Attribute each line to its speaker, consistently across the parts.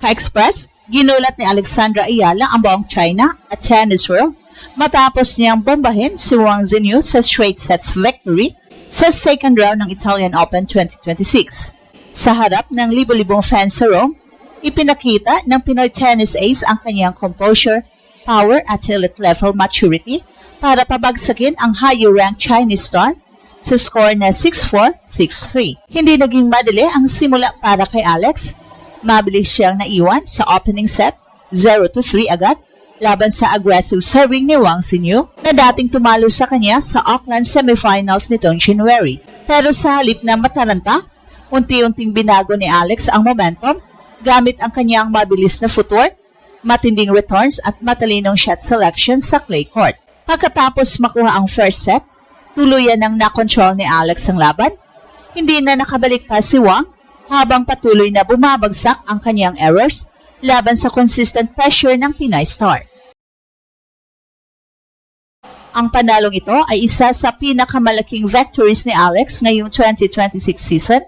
Speaker 1: Ka-express, ginulat ni Alexandra Ayala ang buong China at tennis world matapos niyang bombahin si Wang Zhenyu sa straight sets victory sa second round ng Italian Open 2026. Sa harap ng libo-libong fans sa Rome, ipinakita ng Pinoy tennis ace ang kanyang composure, power at elite level maturity para pabagsakin ang higher-ranked Chinese star sa score na 6-4, 6-3. Hindi naging madali ang simula para kay Alex. Mabilis siyang naiwan sa opening set, 0-3 agad, laban sa aggressive serving ni Wang Zhenyu na dating tumalo sa kanya sa Auckland semifinals nitong January. Pero sa halip na mataranta, unti-unting binago ni Alex ang momentum gamit ang kanyang mabilis na footwork, matinding returns at matalinong shot selection sa clay court. Pagkatapos makuha ang first set, tuluyan nang nakontrol ni Alex ang laban. Hindi na nakabalik pa si Wang habang patuloy na bumabagsak ang kanyang errors laban sa consistent pressure ng Pinay star. Ang panalong ito ay isa sa pinakamalaking victories ni Alex ngayong 2026 season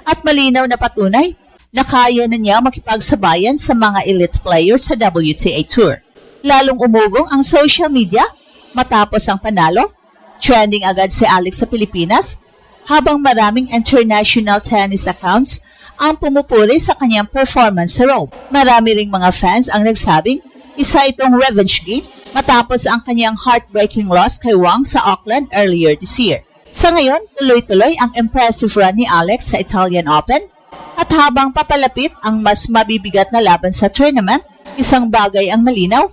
Speaker 1: at malinaw na patunay na kaya na niya makipagsabayan sa mga elite players sa WTA Tour. Lalong umugong ang social media matapos ang panalo. Trending agad si Alex sa Pilipinas habang maraming international tennis accounts ang pumupuri sa kanyang performance sa Rome. Marami ring mga fans ang nagsabing isa itong revenge game matapos ang kanyang heartbreaking loss kay Wang sa Auckland earlier this year. Sa ngayon, tuloy-tuloy ang impressive run ni Alex sa Italian Open at habang papalapit ang mas mabibigat na laban sa tournament, isang bagay ang malinaw,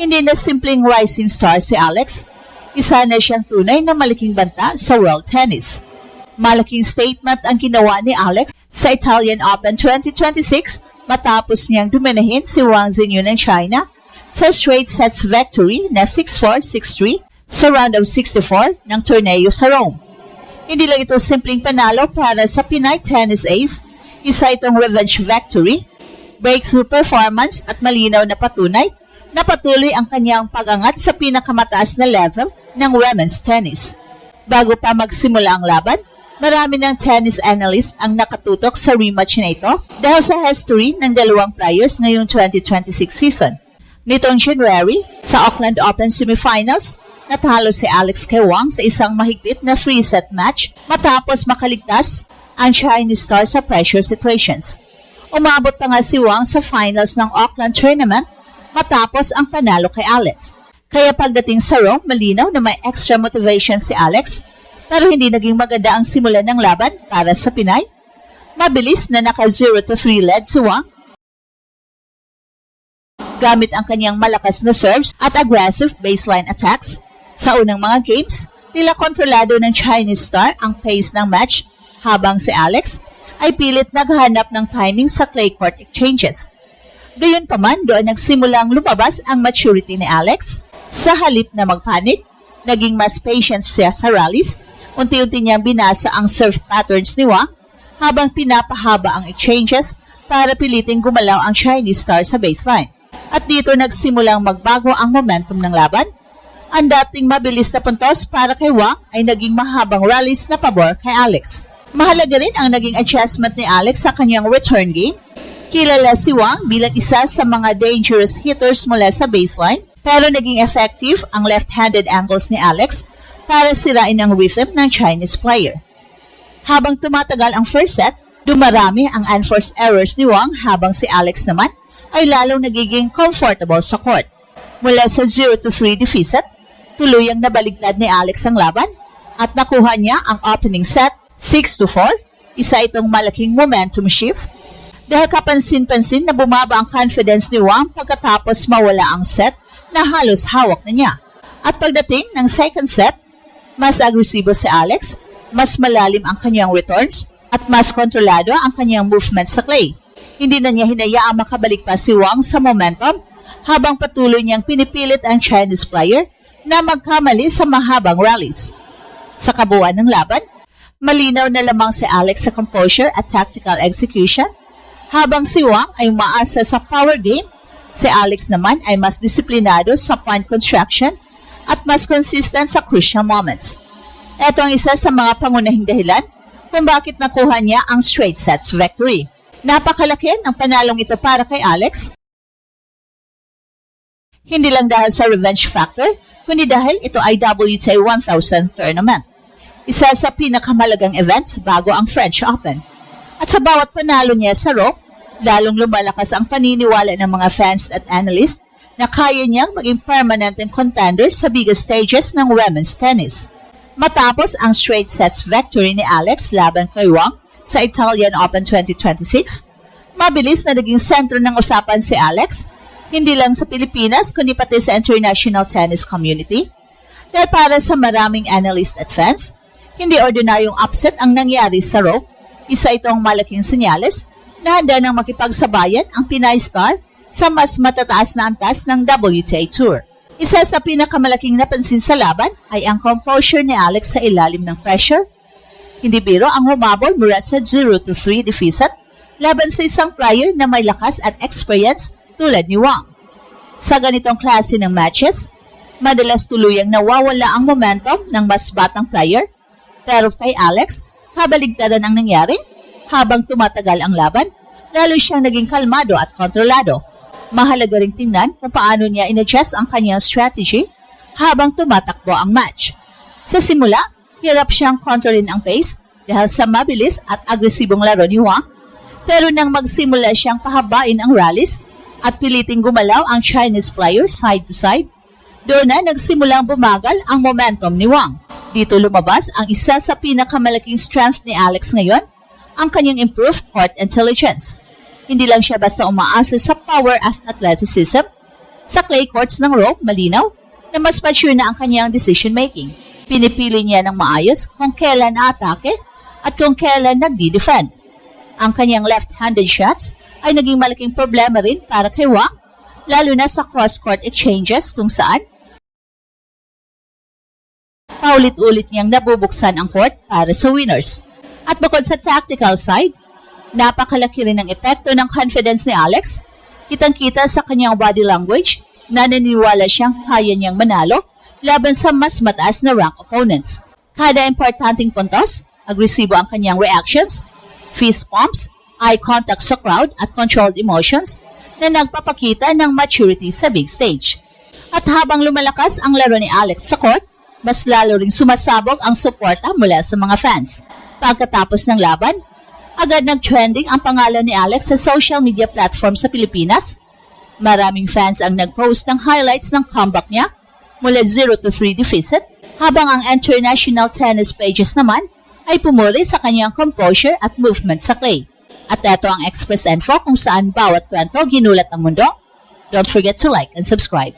Speaker 1: hindi na simpleng rising star si Alex, isa na siyang tunay na malaking banta sa world tennis. Malaking statement ang ginawa ni Alex sa Italian Open 2026 matapos niyang duminahin si Wang Zhenyu ng China sa straight sets victory na 6-4, 6-3 sa round of 64 ng torneo sa Rome. Hindi lang ito simpleng panalo para sa Pinay tennis ace, isa itong revenge victory, breakthrough performance at malinaw na patunay na patuloy ang kanyang pag-angat sa pinakamataas na level ng women's tennis. Bago pa magsimula ang laban, marami ng tennis analyst ang nakatutok sa rematch na ito dahil sa history ng dalawang players ngayong 2026 season. Nitong January, sa Auckland Open semifinals, natalo si Alex kay Wang sa isang mahigpit na 3-set match matapos makaligtas ang Chinese star sa pressure situations. Umabot pa nga si Wang sa finals ng Auckland tournament matapos ang panalo kay Alex. Kaya pagdating sa Rome, malinaw na may extra motivation si Alex pero hindi naging maganda ang simula ng laban para sa Pinay. Mabilis na naka 0-3 led si Wang gamit ang kanyang malakas na serves at aggressive baseline attacks. Sa unang mga games, tila kontrolado ng Chinese star ang pace ng match habang si Alex ay pilit naghanap ng timing sa clay court exchanges. Gayunpaman, doon nagsimulang lumabas ang maturity ni Alex. Sa halip na magpanik, naging mas patient siya sa rallies. Unti-unti niyang binasa ang serve patterns ni Wang habang pinapahaba ang exchanges para piliting gumalaw ang Chinese star sa baseline. At dito nagsimulang magbago ang momentum ng laban. Ang dating mabilis na puntos para kay Wang ay naging mahabang rallies na pabor kay Alex. Mahalaga rin ang naging adjustment ni Alex sa kanyang return game. Kilala si Wang bilang isa sa mga dangerous hitters mula sa baseline, pero naging effective ang left-handed angles ni Alex para sirain ang rhythm ng Chinese player. Habang tumatagal ang first set, dumarami ang unforced errors ni Wang habang si Alex naman ay lalong nagiging comfortable sa court. Mula sa 0-3 deficit, tuluyang nabaligtad ni Alex ang laban at nakuha niya ang opening set 6-4, isa itong malaking momentum shift dahil kapansin-pansin na bumaba ang confidence ni Wang pagkatapos mawala ang set na halos hawak na niya. At pagdating ng second set, mas agresibo si Alex, mas malalim ang kanyang returns at mas kontrolado ang kanyang movement sa clay. Hindi na niya hinayaang makabalik pa si Wang sa momentum habang patuloy niyang pinipilit ang Chinese player na magkamali sa mahabang rallies. Sa kabuuan ng laban, malinaw na lamang si Alex sa composure at tactical execution, habang si Wang ay umaasa sa power game, si Alex naman ay mas disiplinado sa point construction at mas consistent sa crucial moments. Ito ang isa sa mga pangunahing dahilan kung bakit nakuha niya ang straight sets victory. Napakalaki ng panalong ito para kay Alex. Hindi lang dahil sa revenge factor, kundi dahil ito ay WTA 1000 tournament. Isa sa pinakamalagang events bago ang French Open. At sa bawat panalo niya sa Raw, lalong lumalakas ang paniniwala ng mga fans at analysts na kaya niyang maging permanent contender sa biggest stages ng women's tennis. Matapos ang straight sets victory ni Alex laban kay Wang sa Italian Open 2026, mabilis na naging sentro ng usapan si Alex, hindi lang sa Pilipinas kundi pati sa international tennis community. Dahil para sa maraming analyst at fans, hindi ordinaryong upset ang nangyari sa Raw. Isa itong malaking senyales na handa nang makipagsabayan ang Pinay star sa mas matataas na antas ng WTA Tour. Isa sa pinakamalaking napansin sa laban ay ang composure ni Alex sa ilalim ng pressure. Hindi biro ang humabol mula sa 0-3 deficit laban sa isang player na may lakas at experience tulad ni Wang. Sa ganitong klase ng matches, madalas tuluyang nawawala ang momentum ng mas batang player. Pero kay Alex, kabaligtaran ang nangyari. Habang tumatagal ang laban, lalo siyang naging kalmado at kontrolado. Mahalaga ring tingnan kung paano niya in-adjust ang kanyang strategy habang tumatakbo ang match. Sa simula, hirap siyang kontrolin ang pace dahil sa mabilis at agresibong laro ni Wang. Pero nang magsimula siyang pahabain ang rallies at piliting gumalaw ang Chinese player side to side, doon na nagsimulang bumagal ang momentum ni Wang. Dito lumabas ang isa sa pinakamalaking strength ni Alex ngayon, ang kanyang improved court intelligence. Hindi lang siya basta umaasa sa power at athleticism. Sa clay courts ng Raw, malinaw na mas mature na ang kanyang decision making. Pinipili niya ng maayos kung kailan atake at kung kailan nagdi-defend. Ang kanyang left-handed shots ay naging malaking problema rin para kay Wang, lalo na sa cross-court exchanges kung saan paulit-ulit niyang nabubuksan ang court para sa winners. At bukod sa tactical side, napakalaki rin ang epekto ng confidence ni Alex. Kitang-kita sa kanyang body language na naniniwala siyang kaya niyang manalo laban sa mas mataas na rank opponents. Kada importanteng puntos, agresibo ang kanyang reactions, fist pumps, eye contact sa crowd at controlled emotions na nagpapakita ng maturity sa big stage. At habang lumalakas ang laro ni Alex sa court, mas lalo ring sumasabog ang suporta mula sa mga fans. Pagkatapos ng laban, agad nag-trending ang pangalan ni Alex sa social media platform sa Pilipinas. Maraming fans ang nag-post ng highlights ng comeback niya mula 0-3 deficit, habang ang international tennis pages naman ay pumuri sa kanyang composure at movement sa clay. At ito ang Express Info kung saan bawat kwento ginulat ng mundo. Don't forget to like and subscribe.